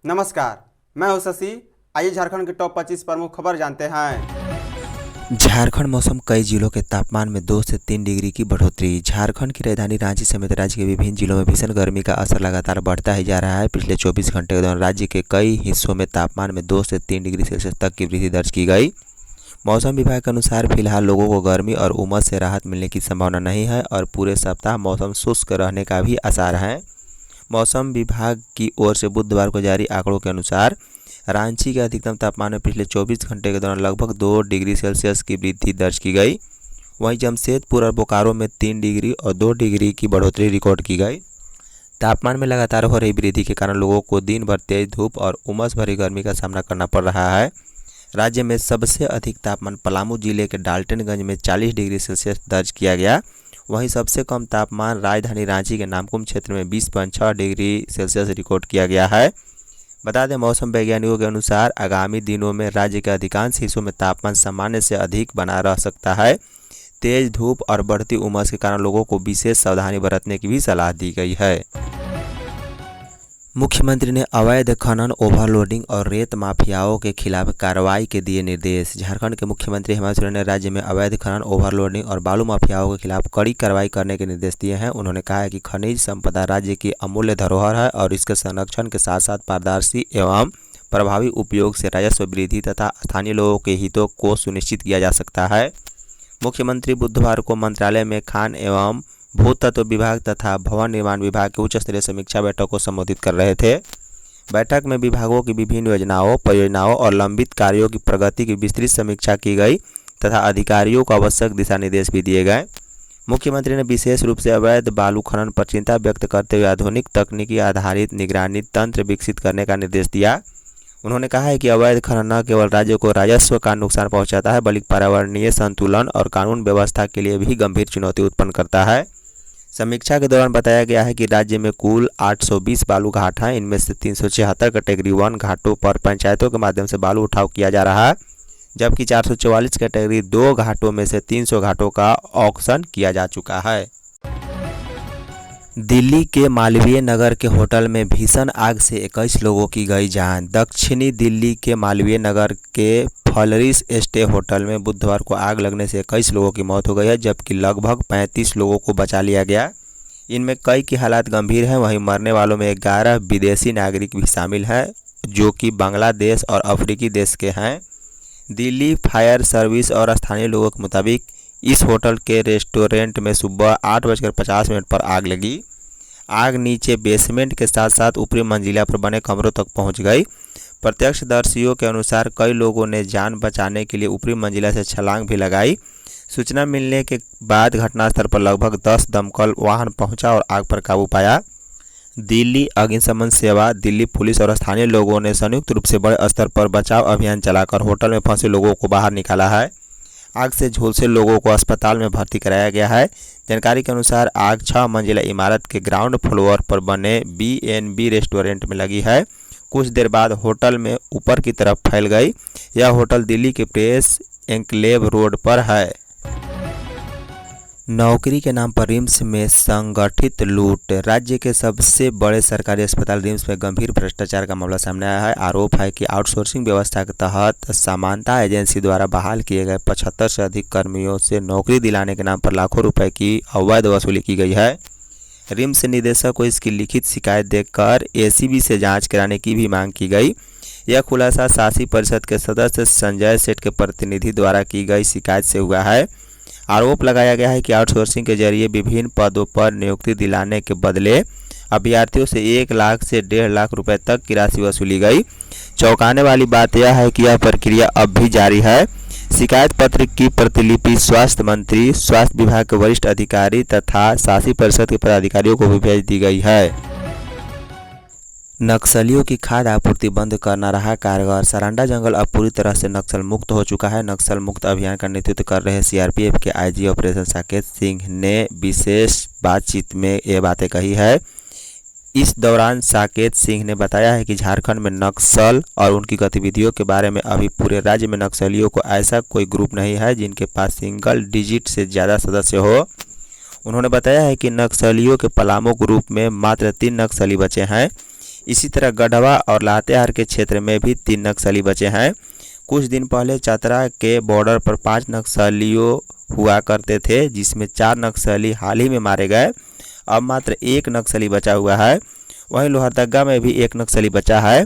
नमस्कार, मैं हूं शशि। आइए झारखंड की टॉप 25 प्रमुख खबर जानते हैं। झारखंड मौसम कई जिलों के तापमान में 2 से 3 डिग्री की बढ़ोतरी। झारखंड की राजधानी रांची समेत राज्य के विभिन्न जिलों में भीषण गर्मी का असर लगातार बढ़ता ही जा रहा है। पिछले 24 घंटे के दौरान राज्य के कई हिस्सों में तापमान में 2 से 3 डिग्री सेल्सियस तक की वृद्धि दर्ज की गई। मौसम विभाग के अनुसार फिलहाल लोगों को गर्मी और उमस से राहत मिलने की संभावना नहीं है और पूरे सप्ताह मौसम शुष्क रहने का भी आसार है। मौसम विभाग की ओर से बुधवार को जारी आंकड़ों के अनुसार रांची के अधिकतम तापमान में पिछले 24 घंटे के दौरान लगभग 2 डिग्री सेल्सियस की वृद्धि दर्ज की गई। वहीं जमशेदपुर और बोकारो में 3 डिग्री और 2 डिग्री की बढ़ोतरी रिकॉर्ड की गई। तापमान में लगातार हो रही वृद्धि के कारण लोगों को दिन भर तेज धूप और उमस भरी गर्मी का सामना करना पड़ रहा है। राज्य में सबसे अधिक तापमान पलामू जिले के डाल्टनगंज में 40 डिग्री सेल्सियस दर्ज किया गया। वहीं सबसे कम तापमान राजधानी रांची के नामकुम क्षेत्र में 20.6 डिग्री सेल्सियस रिकॉर्ड किया गया है। बता दें, मौसम वैज्ञानिकों के अनुसार आगामी दिनों में राज्य के अधिकांश हिस्सों में तापमान सामान्य से अधिक बना रह सकता है। तेज धूप और बढ़ती उमस के कारण लोगों को विशेष सावधानी बरतने की भी सलाह दी गई है। मुख्यमंत्री ने अवैध खनन, ओवरलोडिंग और रेत माफियाओं के खिलाफ कार्रवाई के दिए निर्देश। झारखंड के मुख्यमंत्री हेमंत सोरेन ने राज्य में अवैध खनन, ओवरलोडिंग और बालू माफियाओं के खिलाफ कड़ी कार्रवाई करने के निर्देश दिए हैं। उन्होंने कहा है कि खनिज संपदा राज्य की अमूल्य धरोहर है और इसके संरक्षण के साथ साथ पारदर्शी एवं प्रभावी उपयोग से राजस्व वृद्धि तथा स्थानीय लोगों के हितों को सुनिश्चित किया जा सकता है। मुख्यमंत्री बुधवार को मंत्रालय में खान एवं भूतत्व विभाग तथा भवन निर्माण विभाग की उच्च स्तरीय समीक्षा बैठक को संबोधित कर रहे थे। बैठक में विभागों की विभिन्न योजनाओं, परियोजनाओं और लंबित कार्यों की प्रगति की विस्तृत समीक्षा की गई तथा अधिकारियों को आवश्यक दिशा निर्देश भी दिए गए। मुख्यमंत्री ने विशेष रूप से अवैध बालू खनन पर चिंता व्यक्त करते हुए आधुनिक तकनीकी आधारित निगरानी तंत्र विकसित करने का निर्देश दिया। उन्होंने कहा है कि अवैध खनन न केवल राज्य को राजस्व का नुकसान पहुंचाता है बल्कि पर्यावरणीय संतुलन और कानून व्यवस्था के लिए भी गंभीर चुनौती उत्पन्न करता है। समीक्षा के दौरान बताया गया है कि राज्य में कुल 820 बालू घाट हैं। इनमें से 376 कैटेगरी 1 घाटों पर पंचायतों के माध्यम से बालू उठाव किया जा रहा है, जबकि 444 कैटेगरी 2 घाटों में से 300 घाटों का ऑक्शन किया जा चुका है। दिल्ली के मालवीय नगर के होटल में भीषण आग से 21 लोगों की गई जान। दक्षिणी दिल्ली के मालवीय नगर के फलरिस स्टे होटल में बुधवार को आग लगने से 21 लोगों की मौत हो गई है, जबकि लगभग 35 लोगों को बचा लिया गया। इनमें कई की हालत गंभीर है। वहीं मरने वालों में 11 विदेशी नागरिक भी शामिल हैं, जो कि बांग्लादेश और अफ्रीकी देश के हैं। दिल्ली फायर सर्विस और स्थानीय लोगों के मुताबिक इस होटल के रेस्टोरेंट में सुबह 8:50 पर आग लगी। आग नीचे बेसमेंट के साथ साथ ऊपरी मंजिला पर बने कमरों तक पहुंच गई। प्रत्यक्षदर्शियों के अनुसार कई लोगों ने जान बचाने के लिए ऊपरी मंजिला से छलांग भी लगाई। सूचना मिलने के बाद घटनास्थल पर लगभग 10 दमकल वाहन पहुंचा और आग पर काबू पाया। दिल्ली अग्निशमन सेवा, दिल्ली पुलिस और स्थानीय लोगों ने संयुक्त रूप से बड़े स्तर पर बचाव अभियान चलाकर होटल में फंसे लोगों को बाहर निकाला है। आग से झुलसे लोगों को अस्पताल में भर्ती कराया गया है। जानकारी के अनुसार आग 6 मंजिला इमारत के ग्राउंड फ्लोर पर बने B&B रेस्टोरेंट में लगी है। कुछ देर बाद होटल में ऊपर की तरफ फैल गई। यह होटल दिल्ली के प्रेस एन्क्लेव रोड पर है। नौकरी के नाम पर रिम्स में संगठित लूट। राज्य के सबसे बड़े सरकारी अस्पताल रिम्स में गंभीर भ्रष्टाचार का मामला सामने आया है। आरोप है कि आउटसोर्सिंग व्यवस्था के तहत समानता एजेंसी द्वारा बहाल किए गए 75 से अधिक कर्मियों से नौकरी दिलाने के नाम पर लाखों रुपए की अवैध वसूली की गई है। रिम्स निदेशक को इसकी लिखित शिकायत देकर ACB से जांच कराने की भी मांग की गई। यह खुलासा शासी परिषद के सदस्य संजय सेठ के प्रतिनिधि द्वारा की गई शिकायत से हुआ है। आरोप लगाया गया है कि आउटसोर्सिंग के जरिए विभिन्न पदों पर नियुक्ति दिलाने के बदले अभ्यर्थियों से 1 लाख से 1.5 लाख रुपए तक की राशि वसूली गई। चौंकाने वाली बात यह है कि यह प्रक्रिया अब भी जारी है। शिकायत पत्र की प्रतिलिपि स्वास्थ्य मंत्री, स्वास्थ्य विभाग के वरिष्ठ अधिकारी तथा शासी परिषद के पदाधिकारियों को भी भेज दी गई है। नक्सलियों की खाद्य आपूर्ति बंद करना रहा कारगर। सारंडा जंगल अब पूरी तरह से नक्सल मुक्त हो चुका है। नक्सल मुक्त अभियान का नेतृत्व कर रहे CRPF के IG ऑपरेशन साकेत सिंह ने विशेष बातचीत में ये बातें कही है। इस दौरान साकेत सिंह ने बताया है कि झारखंड में नक्सल और उनकी गतिविधियों के बारे में अभी पूरे राज्य में नक्सलियों को ऐसा कोई ग्रुप नहीं है जिनके पास सिंगल डिजिट से ज़्यादा सदस्य हो। उन्होंने बताया है कि नक्सलियों के पलामू ग्रुप में मात्र 3 नक्सली बचे हैं। इसी तरह गढ़वा और लातेहार के क्षेत्र में भी 3 नक्सली बचे हैं। कुछ दिन पहले चतरा के बॉर्डर पर 5 नक्सलियों हुआ करते थे, जिसमें 4 नक्सली हाल ही में मारे गए। अब मात्र 1 नक्सली बचा हुआ है। वहीं लोहरदगा में भी 1 नक्सली बचा है।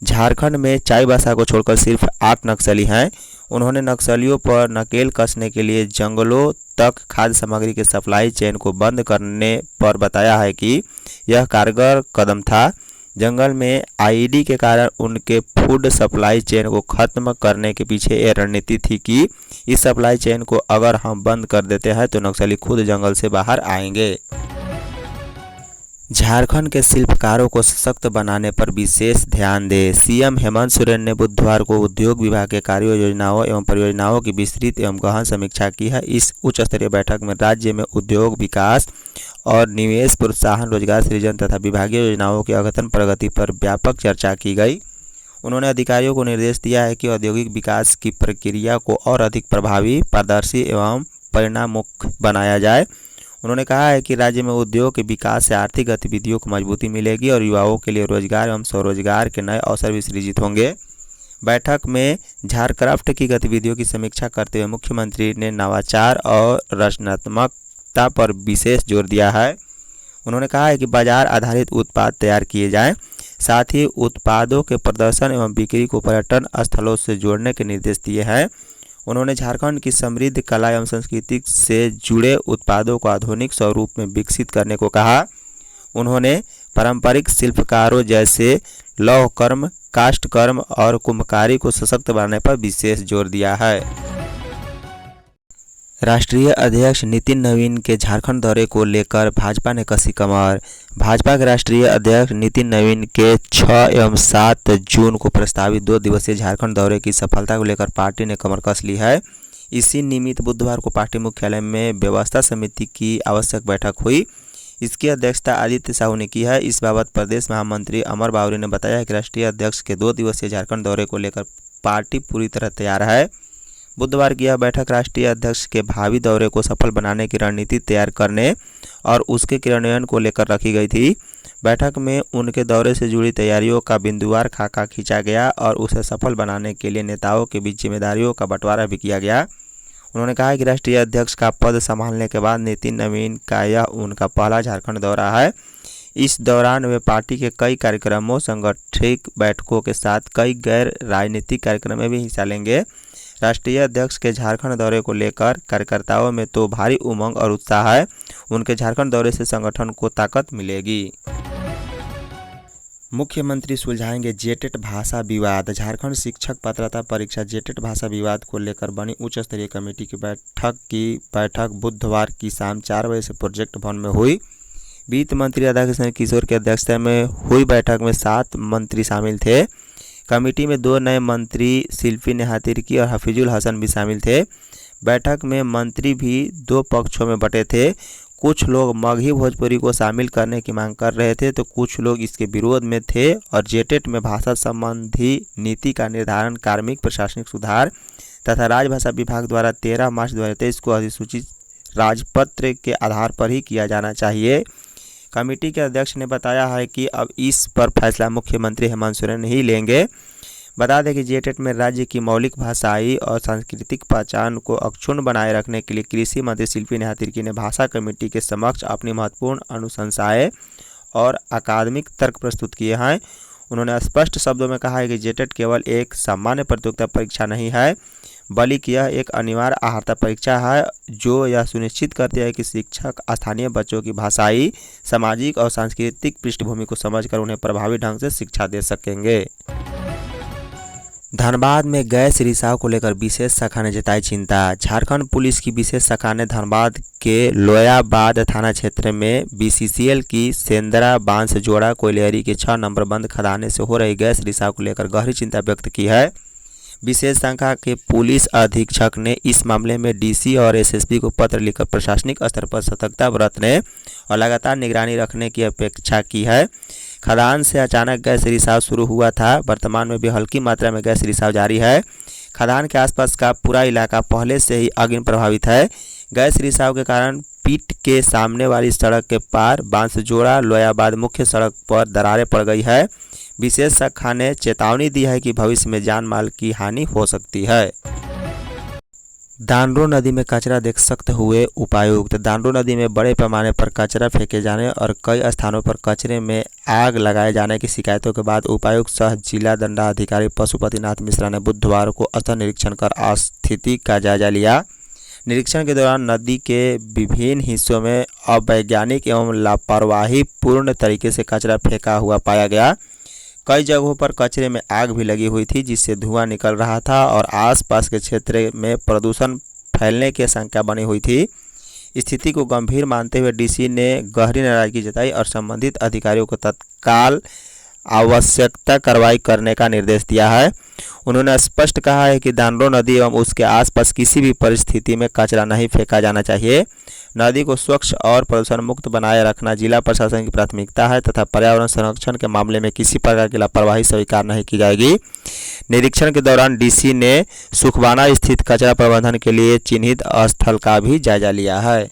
झारखंड में चाईबासा को छोड़कर सिर्फ 8 नक्सली हैं। उन्होंने नक्सलियों पर नकेल कसने के लिए जंगलों तक खाद्य सामग्री के सप्लाई चेन को बंद करने पर बताया है कि यह कारगर कदम था। जंगल में आईईडी के कारण उनके फूड सप्लाई चेन को खत्म करने के पीछे यह रणनीति थी कि इस सप्लाई चेन को अगर हम बंद कर देते हैं तो नक्सली खुद जंगल से बाहर आएंगे। झारखंड के शिल्पकारों को सशक्त बनाने पर विशेष ध्यान दें। सीएम हेमंत सोरेन ने बुधवार को उद्योग विभाग के कार्य योजनाओं एवं परियोजनाओं की विस्तृत एवं गहन समीक्षा की है। इस उच्च स्तरीय बैठक में राज्य में उद्योग विकास और निवेश प्रोत्साहन, रोजगार सृजन तथा विभागीय योजनाओं की अद्यतन प्रगति पर व्यापक चर्चा की गई। उन्होंने अधिकारियों को निर्देश दिया है कि औद्योगिक विकास की प्रक्रिया को और अधिक प्रभावी, पारदर्शी एवं परिणामोन्मुख बनाया जाए। उन्होंने कहा है कि राज्य में उद्योग के विकास से आर्थिक गतिविधियों को मजबूती मिलेगी और युवाओं के लिए रोजगार एवं स्वरोजगार के नए अवसर भी सृजित होंगे। बैठक में झारक्राफ्ट की गतिविधियों की समीक्षा करते हुए मुख्यमंत्री ने नवाचार और रचनात्मकता पर विशेष जोर दिया है। उन्होंने कहा है कि बाजार आधारित उत्पाद तैयार किए जाएं, साथ ही उत्पादों के प्रदर्शन एवं बिक्री को पर्यटन स्थलों से जोड़ने के निर्देश दिए हैं। उन्होंने झारखंड की समृद्ध कला एवं संस्कृति से जुड़े उत्पादों को आधुनिक स्वरूप में विकसित करने को कहा। उन्होंने पारंपरिक शिल्पकारों जैसे लौह कर्म, काष्ठ कर्म और कुम्भकारी को सशक्त बनाने पर विशेष जोर दिया है। राष्ट्रीय अध्यक्ष नितिन नवीन के झारखंड दौरे को लेकर भाजपा ने कसी कमर। भाजपा के राष्ट्रीय अध्यक्ष नितिन नवीन के 6 एवं 7 जून को प्रस्तावित 2 दिवसीय झारखंड दौरे की सफलता को लेकर पार्टी ने कमर कस ली है। इसी निमित्त बुधवार को पार्टी मुख्यालय में व्यवस्था समिति की आवश्यक बैठक हुई। इसकी अध्यक्षता आदित्य साहू ने की है। इस बाबत प्रदेश महामंत्री अमर बावरी ने बताया कि राष्ट्रीय अध्यक्ष के 2 दिवसीय झारखंड दौरे को लेकर पार्टी पूरी तरह तैयार है। बुधवार की यह बैठक राष्ट्रीय अध्यक्ष के भावी दौरे को सफल बनाने की रणनीति तैयार करने और उसके क्रियान्वयन को लेकर रखी गई थी। बैठक में उनके दौरे से जुड़ी तैयारियों का बिंदुवार खाका खींचा गया और उसे सफल बनाने के लिए नेताओं के बीच जिम्मेदारियों का बंटवारा भी किया गया। उन्होंने कहा कि राष्ट्रीय अध्यक्ष का पद संभालने के बाद नितिन नवीन का यह उनका पहला झारखंड दौरा है। इस दौरान वे पार्टी के कई कार्यक्रमों, संगठित बैठकों के साथ कई गैर राजनीतिक कार्यक्रमों में भी हिस्सा लेंगे। राष्ट्रीय अध्यक्ष के झारखंड दौरे को लेकर कार्यकर्ताओं में तो भारी उमंग और उत्साह है। उनके झारखंड दौरे से संगठन को ताकत मिलेगी। मुख्यमंत्री सुलझाएंगे जेटेट भाषा विवाद। झारखंड शिक्षक पात्रता परीक्षा जेटेट भाषा विवाद को लेकर बनी उच्च स्तरीय कमेटी की बैठक बुधवार की शाम 4 बजे से प्रोजेक्ट भवन में हुई। वित्त मंत्री राधाकिशन किशोर की अध्यक्षता में हुई बैठक में 7 मंत्री शामिल थे। कमेटी में 2 नए मंत्री शिल्पी नेहा तिर्की और हफीजुल हसन भी शामिल थे। बैठक में मंत्री भी 2 पक्षों में बटे थे। कुछ लोग मगही भोजपुरी को शामिल करने की मांग कर रहे थे तो कुछ लोग इसके विरोध में थे और जेटेट में भाषा संबंधी नीति का निर्धारण कार्मिक प्रशासनिक सुधार तथा राजभाषा विभाग द्वारा 13 मार्च 2023 को अधिसूचित राजपत्र के आधार पर ही किया जाना चाहिए। कमेटी के अध्यक्ष ने बताया है कि अब इस पर फैसला मुख्यमंत्री हेमंत सोरेन ही लेंगे। बता दें कि जेटेट में राज्य की मौलिक भाषाई और सांस्कृतिक पहचान को अक्षुण्ण बनाए रखने के लिए कृषि मंत्री शिल्पी नेहा तिर्की ने भाषा कमेटी के समक्ष अपनी महत्वपूर्ण अनुशंसाएं और अकादमिक तर्क प्रस्तुत किए हैं। उन्होंने स्पष्ट शब्दों में कहा है कि जेटेट केवल एक सामान्य प्रतियोगिता परीक्षा नहीं है, बल्कि यह एक अनिवार्य अर्हता परीक्षा है जो यह सुनिश्चित करती है कि शिक्षक स्थानीय बच्चों की भाषाई, सामाजिक और सांस्कृतिक पृष्ठभूमि को समझकर उन्हें प्रभावी ढंग से शिक्षा दे सकेंगे। धनबाद में गैस रिसाव को लेकर विशेष शाखा ने जताई चिंता। झारखंड पुलिस की विशेष शाखा ने धनबाद के लोयाबाद थाना क्षेत्र में बीसीसीएल की सेंदरा बांस जोड़ा कोयलेरी के 6 नंबर बंद खदाने से हो रही गैस रिसाव को लेकर गहरी चिंता व्यक्त की है। विशेष शाखा के पुलिस अधीक्षक ने इस मामले में डीसी और एसएसपी को पत्र लिखकर प्रशासनिक स्तर पर सतर्कता बरतने और लगातार निगरानी रखने की अपेक्षा की है। खदान से अचानक गैस रिसाव शुरू हुआ था। वर्तमान में भी हल्की मात्रा में गैस रिसाव जारी है। खदान के आसपास का पूरा इलाका पहले से ही अग्नि प्रभावित है। गैस रिसाव के कारण पीट के सामने वाली सड़क के पार बांसजोड़ा लोयाबाद मुख्य सड़क पर दरारें पड़ गई है। विशेष शाखा ने चेतावनी दी है कि भविष्य में जान माल की हानि हो सकती है। दानरो नदी में कचरा देख सकते हुए उपायुक्त। दानरो नदी में बड़े पैमाने पर कचरा फेंके जाने और कई स्थानों पर कचरे में आग लगाए जाने की शिकायतों के बाद उपायुक्त सह जिला दंडाधिकारी पशुपतिनाथ मिश्रा ने बुधवार को स्थल निरीक्षण कर स्थिति का जायजा लिया। निरीक्षण के दौरान नदी के विभिन्न हिस्सों में अवैज्ञानिक एवं लापरवाही पूर्ण तरीके से कचरा फेंका हुआ पाया गया। कई जगहों पर कचरे में आग भी लगी हुई थी, जिससे धुआं निकल रहा था और आसपास के क्षेत्र में प्रदूषण फैलने की आशंका बनी हुई थी। स्थिति को गंभीर मानते हुए डीसी ने गहरी नाराजगी जताई और संबंधित अधिकारियों को तत्काल आवश्यकता कार्रवाई करने का निर्देश दिया है। उन्होंने स्पष्ट कहा है कि दानरो नदी एवं उसके आसपास किसी भी परिस्थिति में कचरा नहीं फेंका जाना चाहिए। नदी को स्वच्छ और प्रदूषण मुक्त बनाए रखना जिला प्रशासन की प्राथमिकता है तथा पर्यावरण संरक्षण के मामले में किसी प्रकार की लापरवाही स्वीकार नहीं की जाएगी। निरीक्षण के दौरान डीसी ने सुखवाना स्थित कचरा प्रबंधन के लिए चिन्हित स्थल का भी जायजा लिया है।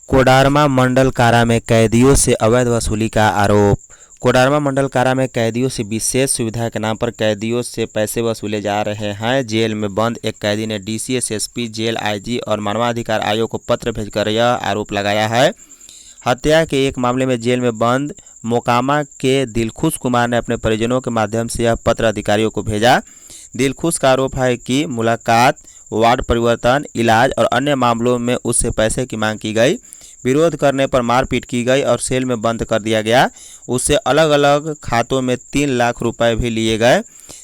कोडरमा मंडल कारा में कैदियों से अवैध वसूली का आरोप। कोडरमा मंडल कारा में कैदियों से विशेष सुविधा के नाम पर कैदियों से पैसे वसूले जा रहे हैं। जेल में बंद एक कैदी ने डीसी, एसएसपी, जेल आईजी और मानवाधिकार आयोग को पत्र भेजकर यह आरोप लगाया है। हत्या के एक मामले में जेल में बंद मोकामा के दिलखुश कुमार ने अपने परिजनों के माध्यम से यह पत्र अधिकारियों को भेजा। दिलखुश का आरोप है कि मुलाकात, वार्ड परिवर्तन, इलाज और अन्य मामलों में उससे पैसे की मांग की गई। विरोध करने पर मारपीट की गई और सेल में बंद कर दिया गया। उससे अलग अलग खातों में 3 लाख रुपए भी लिए गए,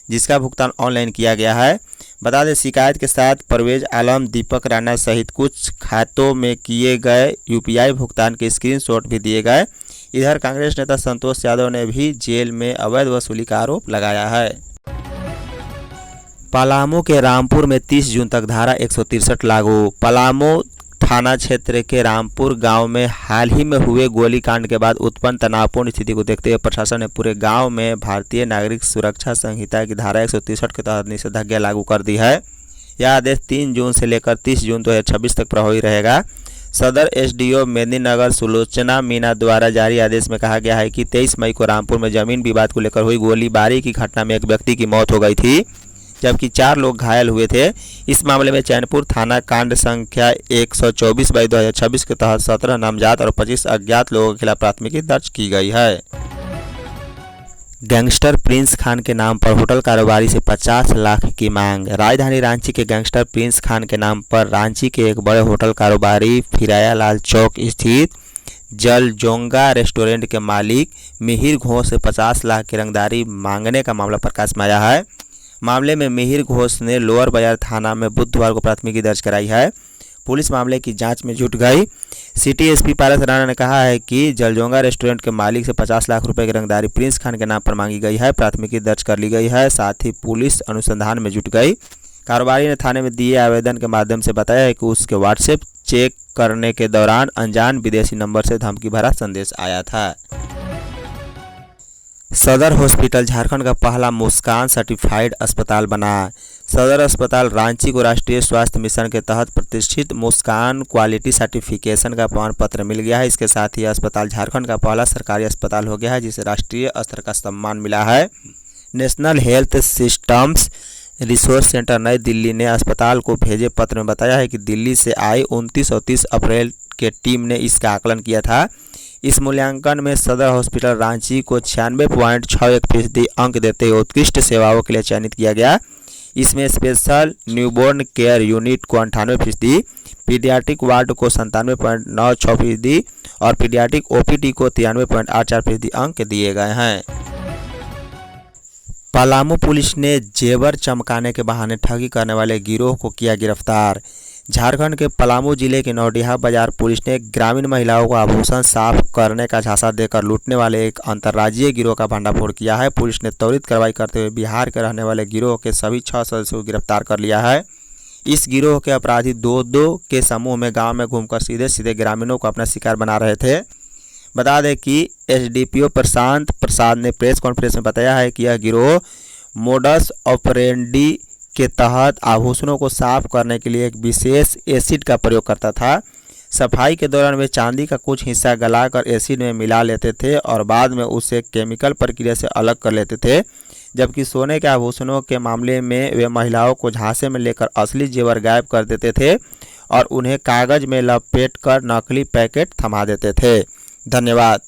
जिसका भुगतान ऑनलाइन किया गया है। बता दें, शिकायत के साथ परवेज आलम, दीपक राणा सहित कुछ खातों में किए गए यूपीआई भुगतान के स्क्रीनशॉट भी दिए गए। इधर कांग्रेस नेता संतोष यादव ने भी जेल में अवैध वसूली का आरोप लगाया है। पलामू के रामपुर में 30 जून तक धारा 163 लागू। पलामू थाना क्षेत्र के रामपुर गांव में हाल ही में हुए गोलीकांड के बाद उत्पन्न तनावपूर्ण स्थिति को देखते हुए प्रशासन ने पूरे गांव में भारतीय नागरिक सुरक्षा संहिता की धारा 163 के तहत निषेधाज्ञा लागू कर दी है। यह आदेश 3 जून से लेकर 30 जून 2026 तक प्रभावी रहेगा। सदर एसडीओ मेदिनीनगर सुलोचना मीना द्वारा जारी आदेश में कहा गया है कि 23 मई को रामपुर में जमीन विवाद को लेकर हुई गोलीबारी की घटना में एक व्यक्ति की मौत हो गई थी, जबकि 4 लोग घायल हुए थे। इस मामले में चैनपुर थाना कांड संख्या 124/2026 के तहत 17 नामजद और 25 अज्ञात लोगों के खिलाफ प्राथमिकी दर्ज की गई है। गैंगस्टर प्रिंस खान के नाम पर होटल कारोबारी से 50 लाख की मांग। राजधानी रांची के गैंगस्टर प्रिंस खान के नाम पर रांची के एक बड़े होटल कारोबारी फिराया लाल चौक स्थित जलजोंगा रेस्टोरेंट के मालिक मिहिर घोष से 50 लाख की रंगदारी मांगने का मामला प्रकाश में आया है। मामले में मिहिर घोष ने लोअर बाजार थाना में बुधवार को प्राथमिकी दर्ज कराई है। पुलिस मामले की जांच में जुट गई। सिटी एसपी पारस राणा ने कहा है कि जलजोंगा रेस्टोरेंट के मालिक से 50 लाख रुपए की रंगदारी प्रिंस खान के नाम पर मांगी गई है। प्राथमिकी दर्ज कर ली गई है, साथ ही पुलिस अनुसंधान में जुट गई। कारोबारी ने थाने में दिए आवेदन के माध्यम से बताया है कि उसके व्हाट्सएप चेक करने के दौरान अनजान विदेशी नंबर से धमकी भरा संदेश आया था। सदर हॉस्पिटल झारखंड का पहला मुस्कान सर्टिफाइड अस्पताल बना। सदर अस्पताल रांची को राष्ट्रीय स्वास्थ्य मिशन के तहत प्रतिष्ठित मुस्कान क्वालिटी सर्टिफिकेशन का प्रमाण पत्र मिल गया है। इसके साथ ही अस्पताल झारखंड का पहला सरकारी अस्पताल हो गया है जिसे राष्ट्रीय स्तर का सम्मान मिला है। National health systems resource centre नई दिल्ली ने अस्पताल को भेजे पत्र में बताया है कि दिल्ली से आई 29 और 30 अप्रैल के टीम ने इसका आकलन किया था। इस मूल्यांकन में सदर हॉस्पिटल रांची को 96.61% अंक देते हुए उत्कृष्ट सेवाओं के लिए चयनित किया गया। इसमें स्पेशल न्यूबॉर्न केयर यूनिट को 98%, पीडियाट्रिक वार्ड को 97.96% और पीडियाट्रिक ओपीडी को 93.84% अंक दिए गए हैं। पलामू पुलिस ने जेवर चमकाने के बहाने ठगी करने वाले गिरोह को किया गिरफ्तार। झारखंड के पलामू जिले के नौडिहा बाजार पुलिस ने ग्रामीण महिलाओं को आभूषण साफ करने का झांसा देकर लूटने वाले एक अंतर्राज्यीय गिरोह का भंडाफोड़ किया है। पुलिस ने त्वरित कार्रवाई करते हुए बिहार के रहने वाले गिरोह के सभी 6 सदस्यों को गिरफ्तार कर लिया है। इस गिरोह के अपराधी 2-2 के समूह में गाँव में घूमकर सीधे सीधे ग्रामीणों को अपना शिकार बना रहे थे। बता दें कि एसडीपीओ प्रशांत प्रसाद ने प्रेस कॉन्फ्रेंस में बताया है कि यह गिरोह मोडस ऑपरेंडी के तहत आभूषणों को साफ करने के लिए एक विशेष एसिड का प्रयोग करता था। सफाई के दौरान वे चांदी का कुछ हिस्सा गलाकर एसिड में मिला लेते थे और बाद में उसे केमिकल प्रक्रिया से अलग कर लेते थे, जबकि सोने के आभूषणों के मामले में वे महिलाओं को झांसे में लेकर असली जेवर गायब कर देते थे और उन्हें कागज में लपेटकर नकली पैकेट थमा देते थे। धन्यवाद।